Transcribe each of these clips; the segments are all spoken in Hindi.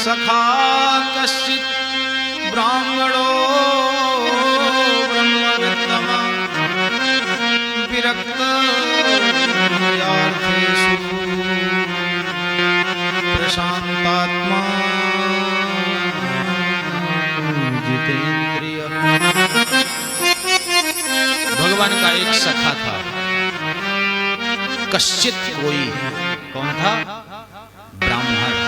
सखा कश्चित् ब्राह्मणो ब्रह्मवित्तमा विरक्त यार्थेषु प्रशांतात्मा जितेंद्रिय। भगवान का एक सखा था, कश्चित कोई। कौन था? ब्राह्मण।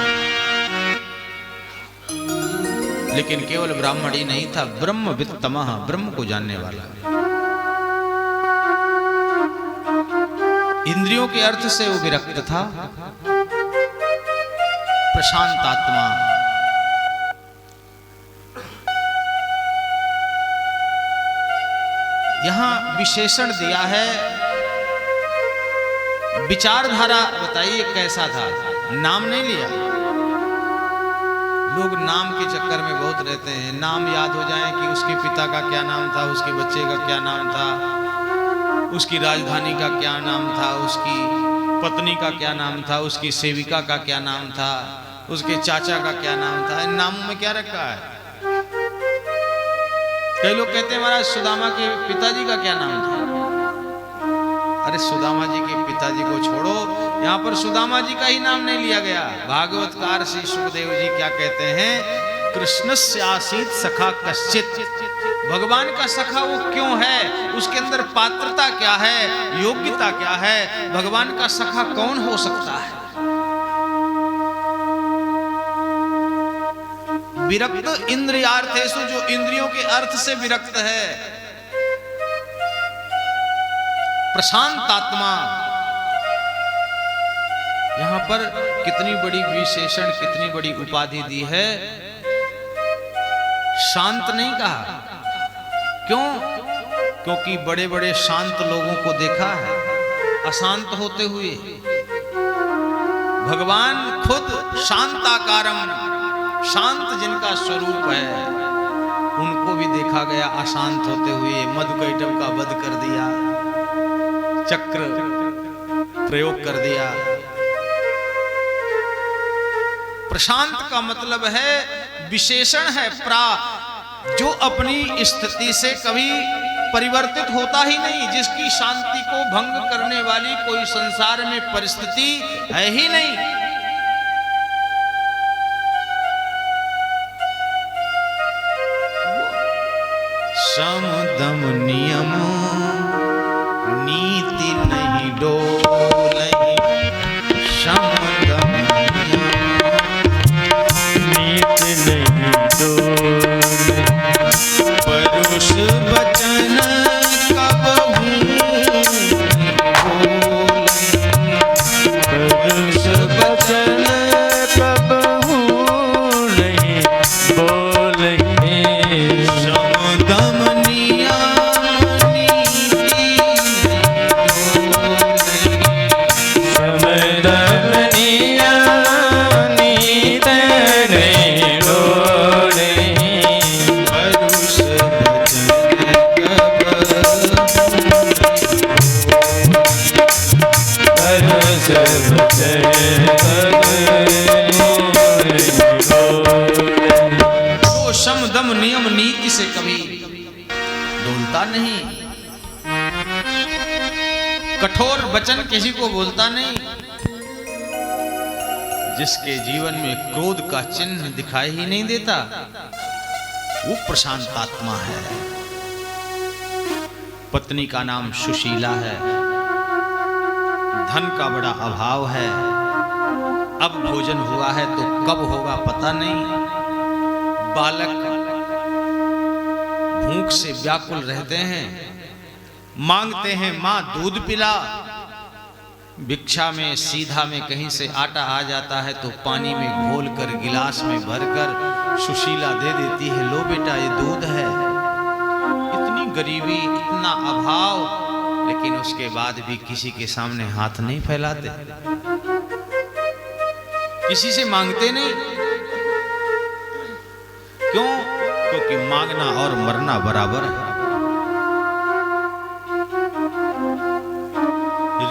लेकिन केवल ब्राह्मण ही नहीं था, ब्रह्मवित्तमः, ब्रह्म को जानने वाला। इंद्रियों के अर्थ से वो विरक्त था, प्रशांत आत्मा। यहां विशेषण दिया है, विचारधारा बताइए कैसा था। नाम नहीं लिया। लोग नाम के चक्कर में बहुत रहते हैं। नाम याद हो जाए कि उसके पिता का क्या नाम था, उसके बच्चे का क्या नाम था, उसकी राजधानी का क्या नाम था, उसकी पत्नी का क्या नाम था, उसकी सेविका का क्या नाम था, उसके चाचा का क्या नाम था। इन नामों में क्या रखा है? कई लोग कहते हैं महाराज सुदामा के पिताजी का क्या नाम था। अरे सुदामा जी के पिताजी को छोड़ो, यहाँ पर सुदामा जी का ही नाम नहीं लिया गया। भागवतकार श्री सुखदेव जी क्या कहते हैं? कृष्णस्य आसीत् सखा कश्चित्। भगवान का सखा वो क्यों है, उसके अंदर पात्रता क्या है, योग्यता क्या है, भगवान का सखा कौन हो सकता है? विरक्त इंद्रियार्थेषु, जो इंद्रियों के अर्थ से विरक्त है। प्रशांत आत्मा। यहां पर कितनी बड़ी विशेषण, कितनी बड़ी उपाधि दी है। शांत नहीं कहा। क्यों? क्योंकि बड़े बड़े शांत लोगों को देखा है अशांत होते हुए। भगवान खुद शांताकारम, शांत जिनका स्वरूप है, उनको भी देखा गया अशांत होते हुए। मधुकैटभ का वध कर दिया, चक्र प्रयोग कर दिया। प्रशांत का मतलब है विशेषण है, जो अपनी स्थिति से कभी परिवर्तित होता ही नहीं, जिसकी शांति को भंग करने वाली कोई संसार में परिस्थिति है ही नहीं। सम दम नियम नीति नहीं डोलही। सम दम नीति नहीं डोलही। परुष वचन कबहू परुष वचन कबहू नहीं बोलही। समदम नियम नीति से कभी डोलता नहीं। कठोर वचन किसी को बोलता नहीं। जिसके जीवन में क्रोध का चिन्ह दिखाई ही नहीं देता, वो प्रशांत आत्मा है। पत्नी का नाम सुशीला है। धन का बड़ा अभाव है। अब भोजन हुआ है तो कब होगा पता नहीं। बालक भूख से व्याकुल रहते हैं, मांगते हैं मां दूध पिला। भिक्षा में सीधा में कहीं से आटा आ जाता है तो पानी में घोल कर गिलास में भरकर सुशीला दे देती है, लो बेटा ये दूध है। इतनी गरीबी, इतना अभाव, लेकिन उसके बाद भी किसी के सामने हाथ नहीं फैलाते, किसी से मांगते नहीं। क्यों? क्योंकि मांगना और मरना बराबर है।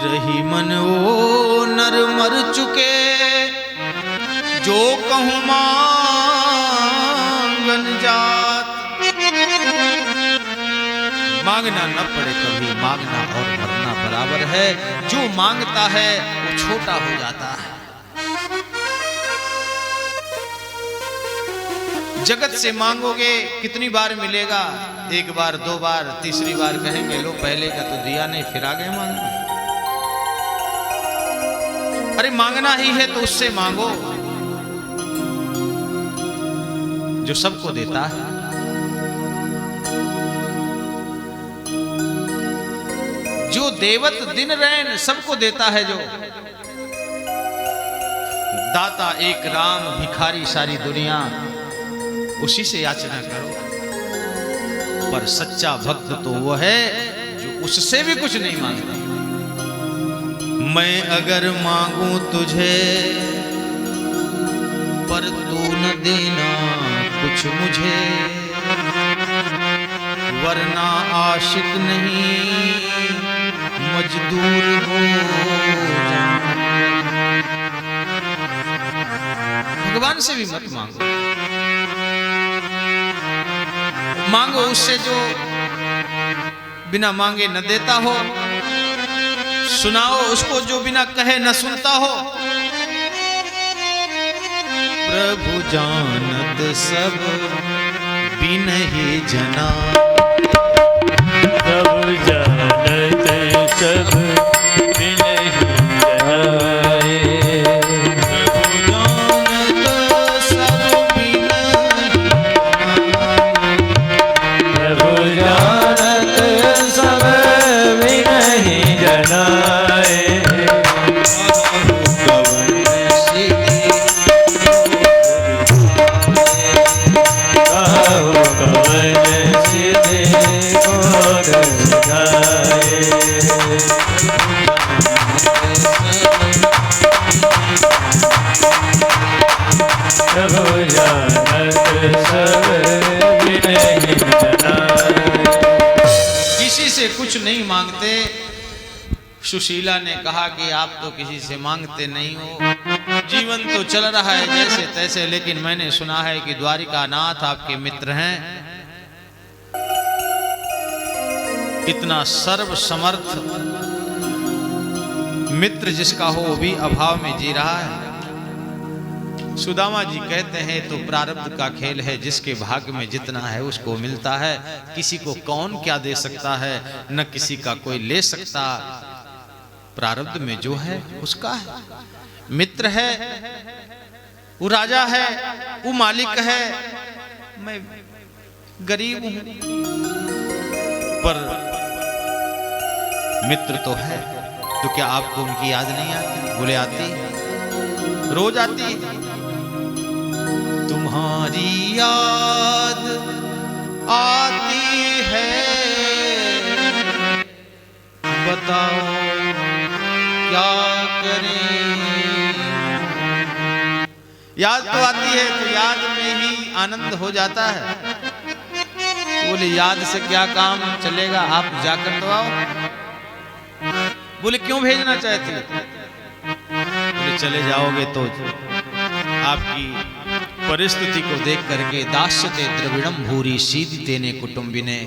रही मन वो नर मर चुके, जो कहूँ मांगन जात। मांगना न पड़े कभी, मांगना और मरना बराबर है। जो मांगता है वो छोटा हो जाता है। जगत से मांगोगे कितनी बार मिलेगा? एक बार, दो बार, तीसरी बार कहेंगे लो पहले का तो दिया नहीं, फिर आगे मांगो। अरे मांगना ही है तो उससे मांगो जो सबको देता है। जो देवत दिन रैन सबको देता है, जो दाता एक राम भिखारी सारी दुनिया, उसी से याचना करो। पर सच्चा भक्त तो वो है जो उससे भी कुछ नहीं मांगता। मैं अगर मांगूं तुझे पर तू न देना कुछ मुझे, वरना आशिक नहीं मजदूर हो जाऊं। भगवान से भी मत मांगो। मांगो उससे जो बिना मांगे न देता हो। सुनाओ उसको जो बिना कहे न सुनता हो। प्रभु जानत सब बिनहि जना। प्रभु जानत सब बिनहि जनाए। प्रभु जानत सब बिनहि प्रभु जानत सब बिनहि जनाए। किसी से कुछ नहीं मांगते। सुशीला ने कहा कि आप तो किसी से मांगते नहीं हो, जीवन तो चल रहा है जैसे तैसे, लेकिन मैंने सुना है कि द्वारिकानाथ आपके मित्र हैं। इतना सर्व समर्थ मित्र जिसका हो वो भी अभाव में जी रहा है। सुदामा जी कहते हैं तो प्रारब्ध का खेल है, जिसके भाग्य में जितना है उसको मिलता है। किसी को कौन क्या दे सकता है, न किसी का कोई ले सकता। प्रारब्ध में जो है उसका है। मित्र है, वो राजा है, वो मालिक है, मैं गरीब हूं, पर मित्र तो है। तो क्या आपको उनकी याद नहीं आती? बोले आती, रोज आती। तुम्हारी याद आती है, बताओ क्या करें। याद तो आती है तो याद में ही आनंद हो जाता है। बोले याद से क्या काम चलेगा, आप जाकर तो आओ। बोले क्यों भेजना चाहते? बोले चले जाओगे तो आपकी परिस्थिति को देख करके दास्यते द्रविणम भूरी सीदते ने कुटुंबिने,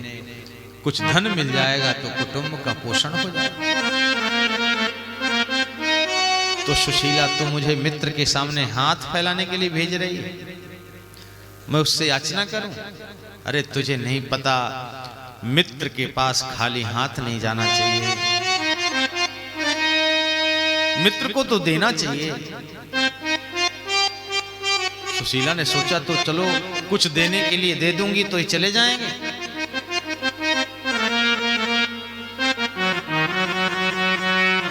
कुछ धन मिल जाएगा तो कुटुंब का पोषण हो जाएगा। तो सुशीला तो मुझे मित्र के सामने हाथ फैलाने के लिए भेज रही है, मैं उससे याचना करूं? अरे तुझे नहीं पता, मित्र के पास खाली हाथ नहीं जाना चाहिए, मित्र को तो देना चाहिए। सुशीला ने सोचा तो चलो कुछ देने के लिए दे दूंगी तो ये चले जाएंगे।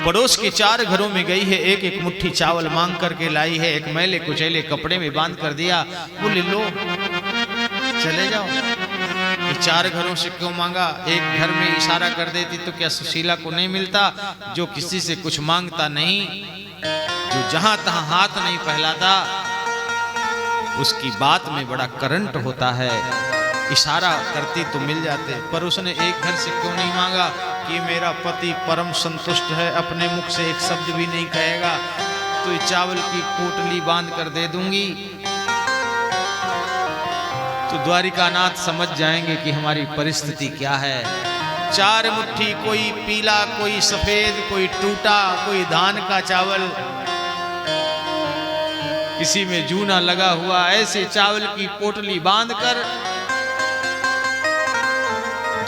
पड़ोस के 4 घरों में गई है, एक एक मुट्ठी चावल मांग करके लाई है, एक मैले कुचैले कपड़े में बांध कर दिया। बोले लो चले जाओ। ये 4 घरों से क्यों मांगा? एक घर में इशारा कर देती तो क्या सुशीला को नहीं मिलता? जो किसी से कुछ मांगता नहीं, जो जहां तहां हाथ नहीं फैलाता, उसकी बात में बड़ा करंट होता है। इशारा करती तो मिल जाते, पर उसने एक घर से क्यों नहीं मांगा कि मेरा पति परम संतुष्ट है, अपने मुख से एक शब्द भी नहीं कहेगा, तो ये चावल की पोटली बांध कर दे दूंगी, तो द्वारिकानाथ समझ जाएंगे कि हमारी परिस्थिति क्या है। 4 मुट्ठी, कोई पीला, कोई सफेद, कोई टूटा, कोई धान का चावल, किसी में जूना लगा हुआ, ऐसे चावल की पोटली बांधकर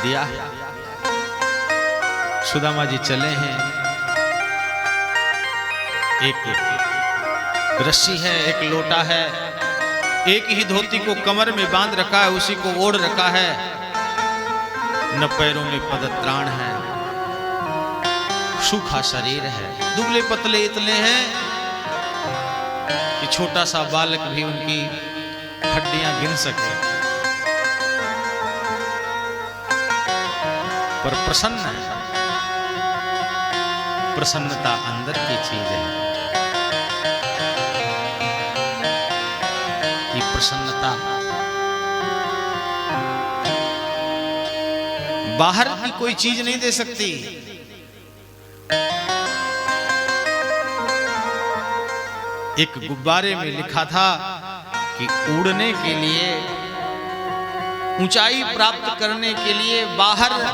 दिया। सुदामा जी चले हैं, एक रस्सी है, एक लोटा है, एक ही धोती को कमर में बांध रखा है, उसी को ओढ़ रखा है, न पैरों में पदत्राण है, सूखा शरीर है, दुबले पतले इतने हैं कि छोटा सा बालक भी उनकी हड्डियां गिन सके, पर प्रसन्न है। प्रसन्नता अंदर की चीज है। ये प्रसन्नता बाहर की कोई चीज नहीं दे सकती। एक गुब्बारे में लिखा था कि उड़ने के लिए, ऊंचाई प्राप्त करने के लिए बाहर की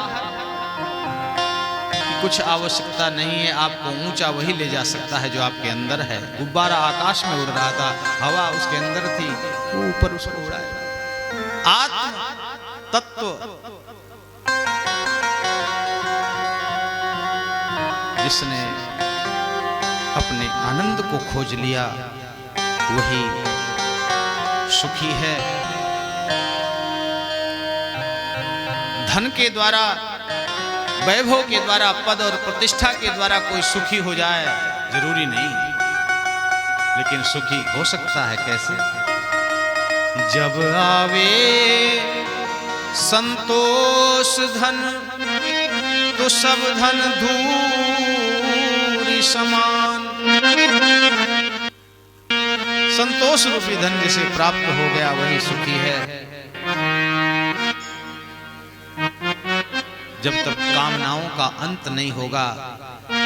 कुछ आवश्यकता नहीं है, आपको ऊंचा वही ले जा सकता है जो आपके अंदर है। गुब्बारा आकाश में उड़ रहा था, हवा उसके अंदर थी, वो ऊपर उसको उड़ाया। आत्म तत्व जिसने अपने आनंद को खोज लिया वही सुखी है। धन के द्वारा, वैभव के द्वारा, पद और प्रतिष्ठा के द्वारा कोई सुखी हो जाए जरूरी नहीं, लेकिन सुखी हो सकता है कैसे? जब आवे संतोष धन तो सब धन धूरी समान। संतोष रूपी धन जिसे प्राप्त हो गया वही सुखी है। जब तक कामनाओं का अंत नहीं होगा,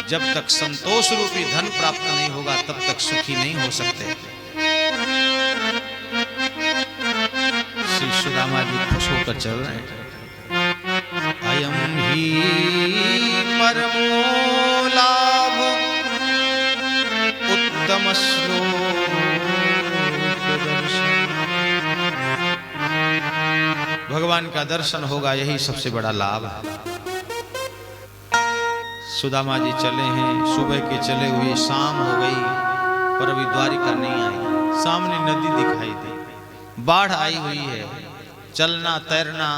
जब तक संतोष रूपी धन प्राप्त नहीं होगा, तब तक सुखी नहीं हो सकते। श्री सुदामा जी खुश होकर चल रहे हैं। अयम ही परमो लाभ उत्तम श्लोक दर्शन। भगवान का दर्शन होगा, यही सबसे बड़ा लाभ है। सुदामा जी चले हैं, सुबह के चले हुए शाम हो गई, पर अभी द्वारिका नहीं आई। सामने नदी दिखाई दी, बाढ़ आई हुई है, चलना तैरना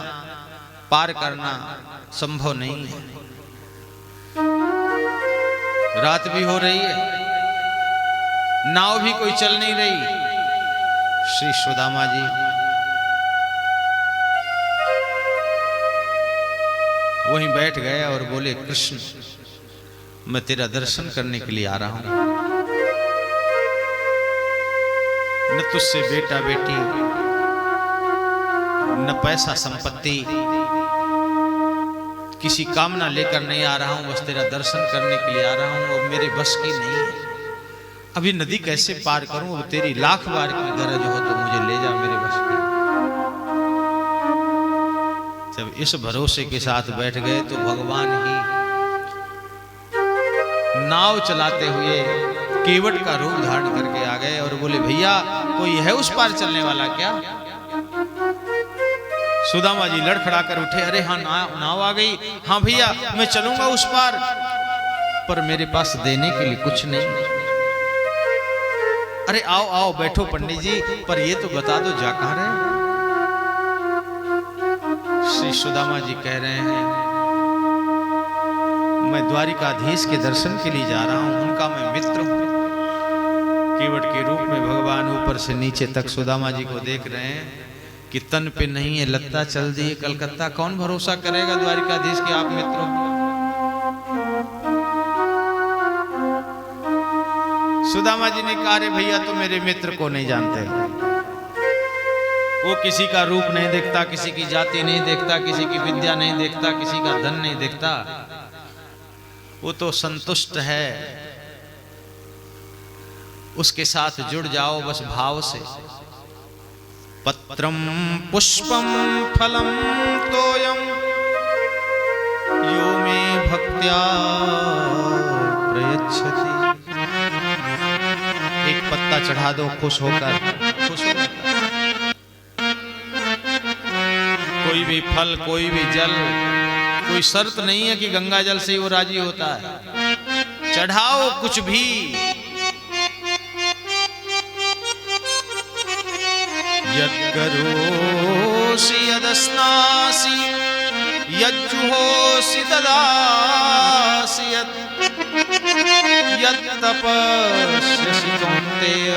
पार करना संभव नहीं है। रात भी हो रही है, नाव भी कोई चल नहीं रही। श्री सुदामा जी वहीं बैठ गए और बोले, कृष्ण मैं तेरा दर्शन करने के लिए आ रहा हूं। न तुझसे बेटा बेटी, न पैसा संपत्ति, किसी कामना लेकर नहीं आ रहा हूं, बस तेरा दर्शन करने के लिए आ रहा हूं। अब मेरे बस की नहीं है, अभी नदी कैसे पार करूं? अब तेरी लाख बार की गरज हो तो मुझे ले जा, मेरे बस की। जब इस भरोसे के साथ बैठ गए तो भगवान ही नाव चलाते हुए केवट का रूप धारण करके आ गए और बोले, भैया कोई है उस पार चलने वाला क्या? सुदामा जी लड़खड़ा कर उठे, अरे हाँ नाव आ गई, हाँ भैया मैं चलूंगा उस पार, पर मेरे पास देने के लिए कुछ नहीं। अरे आओ आओ बैठो पंडित जी, पर ये तो बता दो जा कहां रहे? श्री सुदामा जी कह रहे हैं, मैं द्वारिकाधीश के दर्शन के लिए जा रहा हूं, उनका मैं मित्र हूं। केवट के रूप में भगवान ऊपर से नीचे तक सुदामा जी को देख रहे हैं कि तन पे नहीं है लत्ता, चल दिए कलकत्ता। कौन भरोसा करेगा द्वारिकाधीश के आप मित्रों? सुदामा जी ने कहा, रे भैया तो मेरे मित्र को नहीं जानते, वो किसी का रूप नहीं देखता, किसी की जाति नहीं देखता, किसी की विद्या नहीं देखता, किसी का धन नहीं देखता, वो तो संतुष्ट है उसके साथ जुड़ जाओ बस भाव से। पत्रम पुष्पम फलम तोयम यो मे भक्त्या प्रयच्छति। एक पत्ता चढ़ा दो खुश होकर, खुश होकर। कोई भी फल, कोई भी जल, कोई शर्त नहीं है कि गंगा जल से ही वो राजी होता है। चढ़ाओ कुछ भी। यत्करोषि यदस्नासि यज्जुहोषि ददासि यत्तपस्यसि कौन्तेय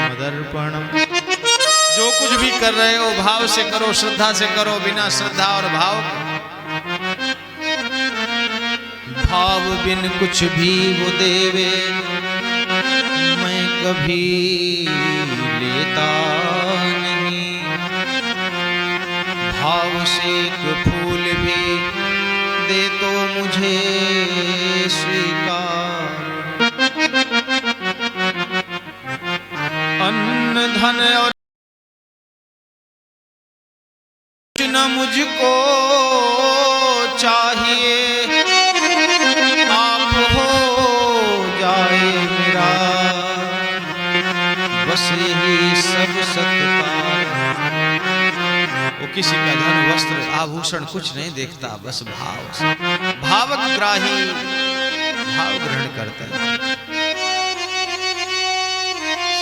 मदर्पणम्। जो कुछ भी कर रहे हो भाव से करो, श्रद्धा से करो। बिना श्रद्धा और भाव, भाव बिन कुछ भी वो देवे मैं कभी लेता नहीं। भाव से एक फूल भी दे तो मुझे स्वीकार। अन्न धन और न मुझको चाहिए, आप हो जाए मेरा बस यही सब सत्कार। वो किसी का धन वस्त्र आभूषण कुछ नहीं देखता, बस भाव से। भावक ग्राही, भाव ग्रहण करता है।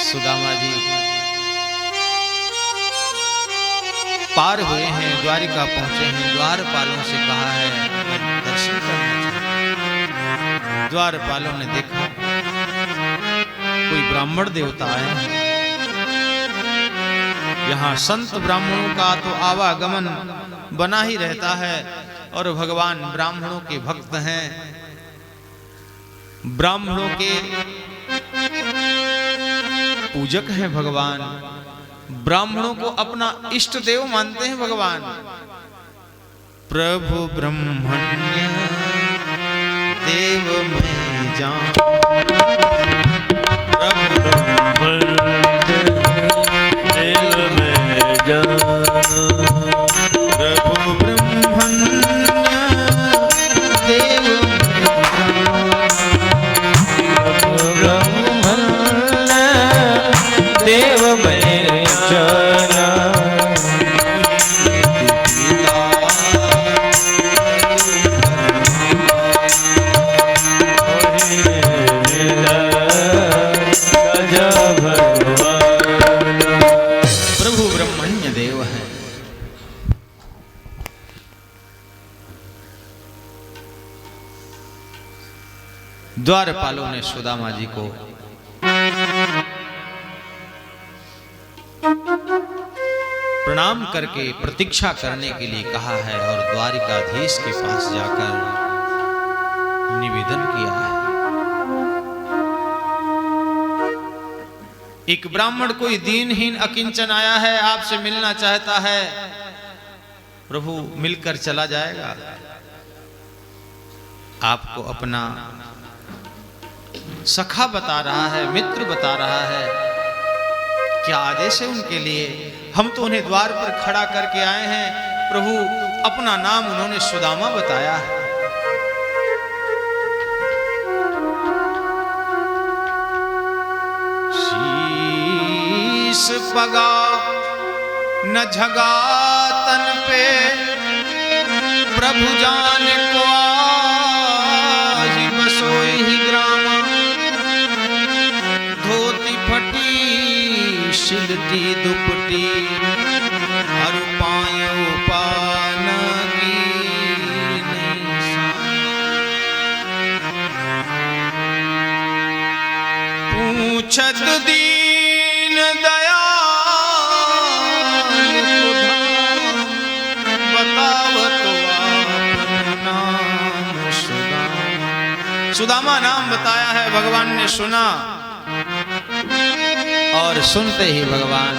सुदामा जी पार हुए हैं, द्वारिका पहुंचे हैं। द्वारपालों से कहा है मैं दर्शन करना चाहता। द्वारपालों ने देखा कोई ब्राह्मण देवता आए हैं। यहाँ संत ब्राह्मणों का तो आवागमन बना ही रहता है और भगवान ब्राह्मणों के भक्त हैं। ब्राह्मणों के पूजक हैं भगवान। ब्राह्मणों को अपना इष्ट देव मानते हैं भगवान। प्रभु ब्रह्मण्य देव मैं जान, प्रभु देव मैं जान, प्रभु ब्रह्मण्य देव ब्रह्मण्य देव मैं जाना। प्रभु ब्रह्मण्य देव है। द्वारपालों ने सुदामा जी को प्रणाम करके प्रतीक्षा करने के लिए कहा है और द्वारिकाधीश के पास जाकर निवेदन किया है। एक ब्राह्मण कोई दीनहीन अकिंचन आया है, आपसे मिलना चाहता है। प्रभु मिलकर चला जाएगा। आपको अपना सखा बता रहा है, मित्र बता रहा है। क्या आदेश है उनके लिए? हम तो उन्हें द्वार पर खड़ा करके आए हैं। प्रभु अपना नाम उन्होंने सुदामा बताया है। शीश पगा न झगा तन पे, प्रभु जान को आही बसोई ही ग्राम। धोती फटी सिलटी दुपटी, हर पायो पान की पूछत दीन दयाल बतावत आपन नाम सुदामा। सुदामा नाम बताया है, भगवान ने सुना और सुनते ही भगवान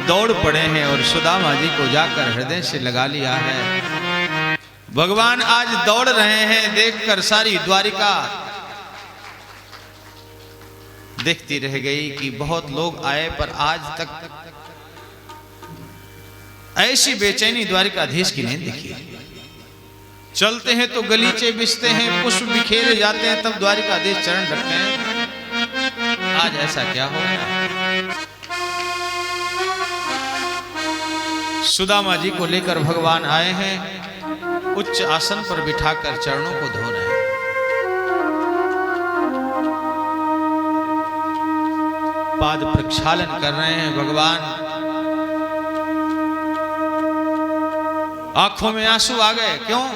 दौड़ पड़े हैं और सुदामा जी को जाकर हृदय से लगा लिया है। भगवान आज दौड़ रहे हैं देखकर सारी द्वारिका देखती रह गई कि बहुत लोग आए पर आज तक ऐसी बेचैनी द्वारिकाधीश की नहीं दिखी। चलते हैं तो गलीचे बिछते हैं, पुष्प बिखेरे जाते हैं, तब द्वारिकाधीश चरण रखते हैं। आज ऐसा क्या हो गया? सुदामा जी को लेकर भगवान आए हैं, उच्च आसन पर बिठाकर चरणों को धो रहे हैं। पाद प्रक्षालन कर रहे हैं भगवान। आंखों में आंसू आ गए। क्यों?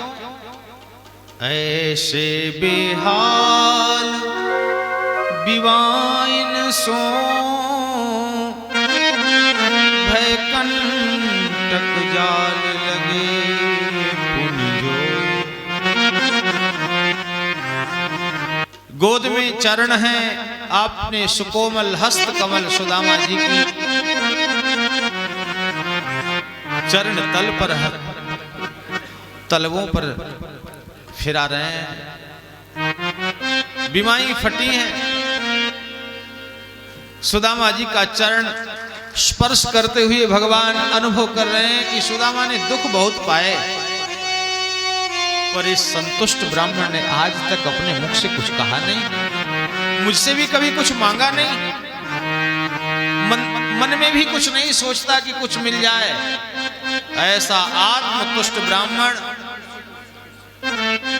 ऐसे बेहाल बिवाइन सो भय कंटक जाल लगे पुन जोय। गोद में चरण हैं, आपने सुकोमल हस्त कमल सुदामा जी की चरण तल पर तलवों पर फिरा रहे हैं। बीमारी फटी है। सुदामा जी का चरण स्पर्श करते हुए भगवान अनुभव कर रहे हैं कि सुदामा ने दुख बहुत पाए, पर इस संतुष्ट ब्राह्मण ने आज तक अपने मुख से कुछ कहा नहीं, मुझसे भी कभी कुछ मांगा नहीं, मन में भी कुछ नहीं सोचता कि कुछ मिल जाए। ऐसा आत्मतुष्ट ब्राह्मण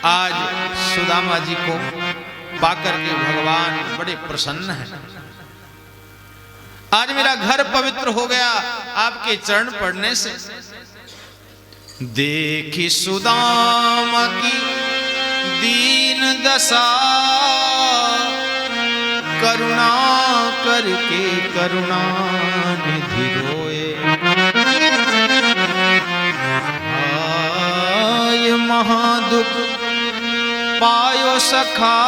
आज सुदामा जी को पाकर के भगवान बड़े प्रसन्न हैं। आज मेरा घर पवित्र हो गया आपके चरण पड़ने से। देखी सुदामा की दीन दशा, करुणा करके करुणा निधि रोए। आय महादुख पायो सखा,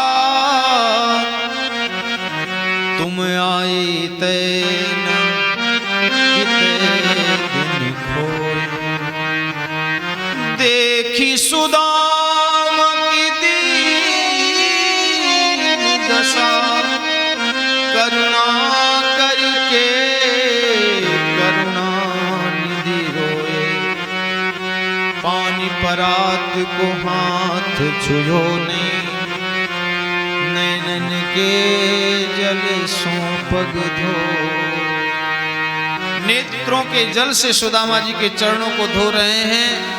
तुम आए तैन किते दिन खोए। देखी सुदामा की दीन दशा, करुणा करके करुणा निधि रोए। पानी परात को हाथ छुओ नहीं, नैनन के जल सो पग धो। नेत्रों के जल से सुदामा जी के चरणों को धो रहे हैं।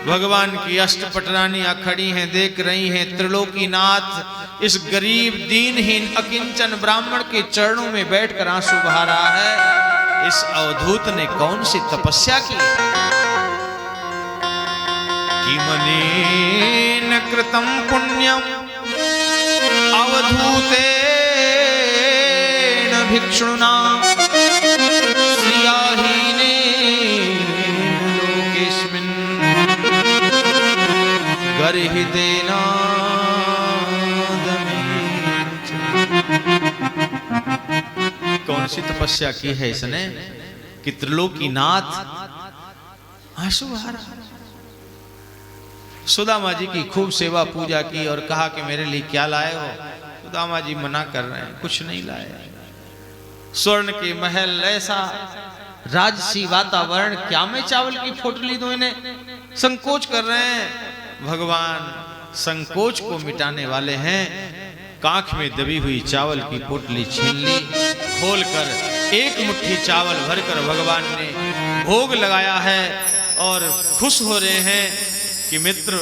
भगवान की अष्टपटरानियां खड़ी हैं, देख रही हैं। त्रिलोकीनाथ इस गरीब दीनहीन अकिंचन ब्राह्मण के चरणों में बैठकर आंसू बहा रहा है। इस अवधूत ने कौन सी तपस्या की? कि मनेन कृतं पुण्यम अवधूतेन भिक्षुणा, श्रियाहीने लोकेस्मिन् गर्हितेना दमेच। कौन सी तपस्या की है इसने कि त्रिलोकीनाथ आंसू बहा रहा। सुदामा जी की खूब सेवा पूजा की और कहा कि मेरे लिए क्या लाए हो? सुदामा जी मना कर रहे हैं, कुछ नहीं लाए। स्वर्ण के महल, ऐसा राजसी वातावरण, क्या मैं चावल की पोटली दूं इन्हें? संकोच कर रहे हैं। भगवान संकोच को मिटाने वाले हैं। कांख में दबी हुई चावल की पोटली छीन ली, खोलकर एक मुट्ठी चावल भरकर भगवान ने भोग लगाया है और खुश हो रहे हैं कि मित्र,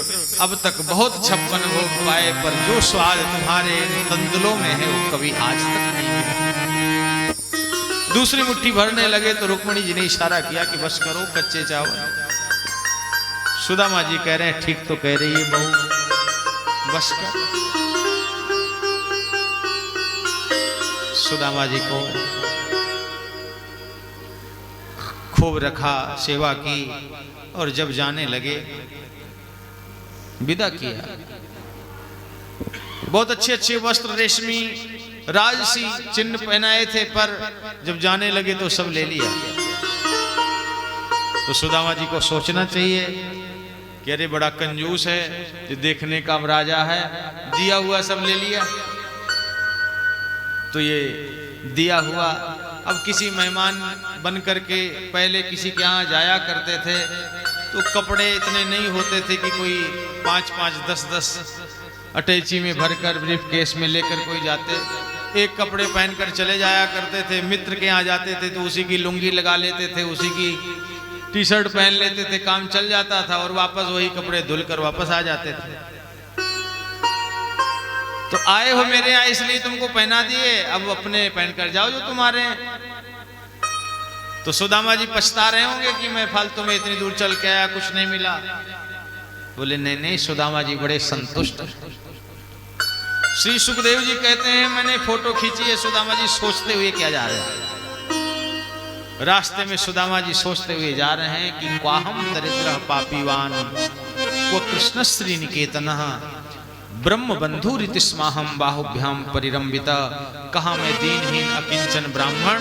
अब तक बहुत 56 भोग पाए, पर जो स्वाद तुम्हारे तंदुलों में है वो कभी आज तक नहीं मिला। दूसरी मुट्ठी भरने लगे तो रुक्मिणी जी ने इशारा किया कि बस करो कच्चे चावल। सुदामा जी कह रहे हैं ठीक तो कह रही है बहू, बस कर। सुदामा जी को खूब रखा, सेवा की और जब जाने लगे विदा किया। बहुत अच्छे अच्छे वस्त्र रेशमी राजसी चिन्ह पहनाए थे, पर जब जाने लगे तो सब ले लिया। तो सुदामा जी को सोचना चाहिए कि अरे बड़ा कंजूस है, जो देखने का राजा है, दिया हुआ सब ले लिया। तो ये दिया हुआ। अब किसी मेहमान बन करके पहले किसी के यहाँ जाया करते थे तो कपड़े इतने नहीं होते थे कि कोई 5-5, 10-10 अटैची में भरकर ब्रीफ केस में लेकर कोई जाते। एक कपड़े पहनकर चले जाया करते थे। मित्र के यहाँ जाते थे तो उसी की लुंगी लगा लेते थे, उसी की टी शर्ट पहन लेते थे, काम चल जाता था और वापस वही कपड़े धुलकर वापस आ जाते थे। तो आए हो मेरे यहाँ इसलिए तुमको पहना दिए, अब अपने पहनकर जाओ जो तुम्हारे हैं। तो सुदामा जी पछता रहे होंगे कि मैं फालतू में इतनी दूर चल के आया, कुछ नहीं मिला। बोले नहीं नहीं, सुदामा जी बड़े संतुष्ट। श्री सुखदेव जी कहते हैं मैंने फोटो खींची है। सुदामा जी सोचते हुए क्या जा रहे हैं, रास्ते में सुदामा जी सोचते हुए जा रहे हैं कि क्वाहम दरिद्र पापीवान क्व कृष्ण श्री निकेतन ब्रह्म बंधु रीतिस्माहम बाहुभ्याम परिरंबिता। कहा मैं दीनहीन अकिंचन ब्राह्मण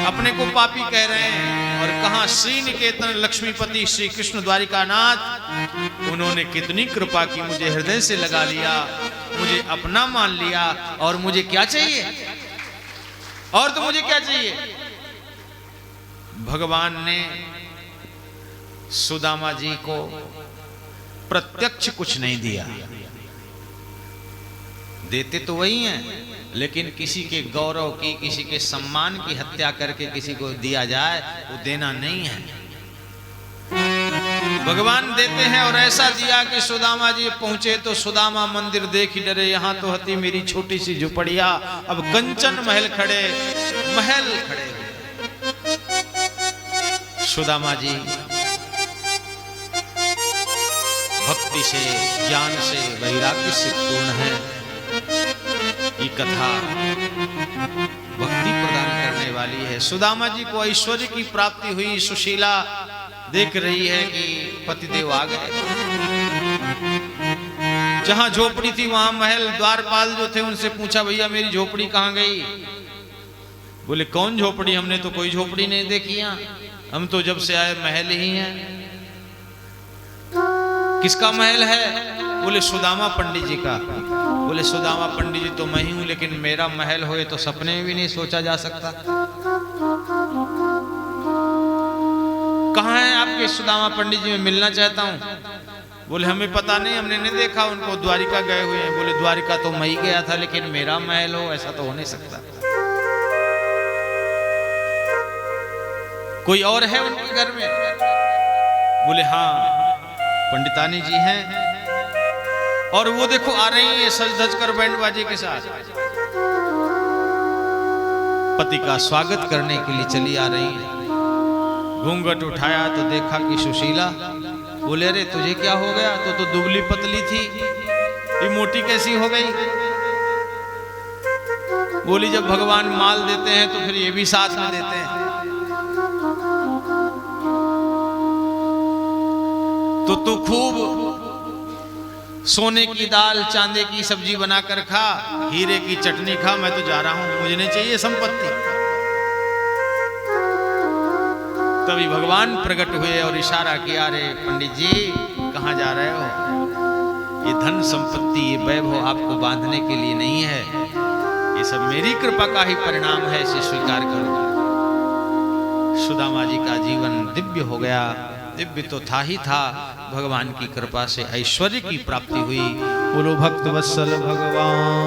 अपने को पापी कह रहे हैं, और कहा श्री निकेतन लक्ष्मीपति श्री कृष्ण द्वारिकानाथ, उन्होंने कितनी कृपा की, मुझे हृदय से लगा लिया, मुझे अपना मान लिया। और मुझे क्या चाहिए, और तो मुझे क्या चाहिए। भगवान ने सुदामा जी को प्रत्यक्ष कुछ नहीं दिया, देते तो वही हैं, लेकिन किसी के गौरव की, किसी के सम्मान की हत्या करके किसी को दिया जाए वो देना नहीं है। भगवान देते हैं, और ऐसा दिया कि सुदामा जी पहुंचे तो सुदामा मंदिर देख ही डरे, यहां तो हती मेरी छोटी सी झुपड़िया, अब कंचन महल खड़े हुए। सुदामा जी भक्ति से, ज्ञान से, वैराग्य से पूर्ण है। ये कथा भक्ति प्रदान करने वाली है। सुदामा जी को ऐश्वर्य की प्राप्ति हुई। सुशीला देख रही है कि पतिदेव आ गए। जहां झोपड़ी थी वहां महल। द्वारपाल जो थे उनसे पूछा भैया मेरी झोपड़ी कहां गई। बोले कौन झोपड़ी, हमने तो कोई झोपड़ी नहीं देखी यहाँ, हम तो जब से आए महल ही हैं। किसका महल है। बोले सुदामा पंडित जी का। बोले सुदामा पंडित जी तो मैं ही हूं, लेकिन मेरा महल होए तो सपने में भी नहीं सोचा जा सकता। कहाँ है आपके सुदामा पंडित जी, मैं मिलना चाहता हूं। बोले हमें पता नहीं, हमने नहीं देखा उनको, द्वारिका गए हुए हैं। बोले द्वारिका तो मैं ही गया था, लेकिन मेरा महल हो ऐसा तो हो नहीं सकता। कोई और है उनके घर में। बोले हाँ पंडितानी जी हैं, और वो देखो आ रही है सज धज कर बैंड बाजे के साथ। पति का स्वागत करने के लिए चली आ रही है। घूंघट उठाया तो देखा कि सुशीला। बोले अरे तुझे क्या हो गया, तो दुबली पतली थी, ये मोटी कैसी हो गई। बोली जब भगवान माल देते हैं तो फिर ये भी साथ में देते हैं। तो तू खूब सोने की दाल चांदी की सब्जी बनाकर खा, हीरे की चटनी खा, मैं तो जा रहा हूं, मुझे नहीं चाहिए संपत्ति। तभी भगवान प्रकट हुए और इशारा किया, रे पंडित जी कहां जा रहे हो। ये धन संपत्ति, ये वैभव आपको बांधने के लिए नहीं है, ये सब मेरी कृपा का ही परिणाम है, इसे स्वीकार करो। सुदामा जी का जीवन दिव्य हो गया। दिव्य तो था ही था, भगवान की कृपा से ऐश्वर्य की प्राप्ति हुई। बोलो भक्त वत्सल भगवान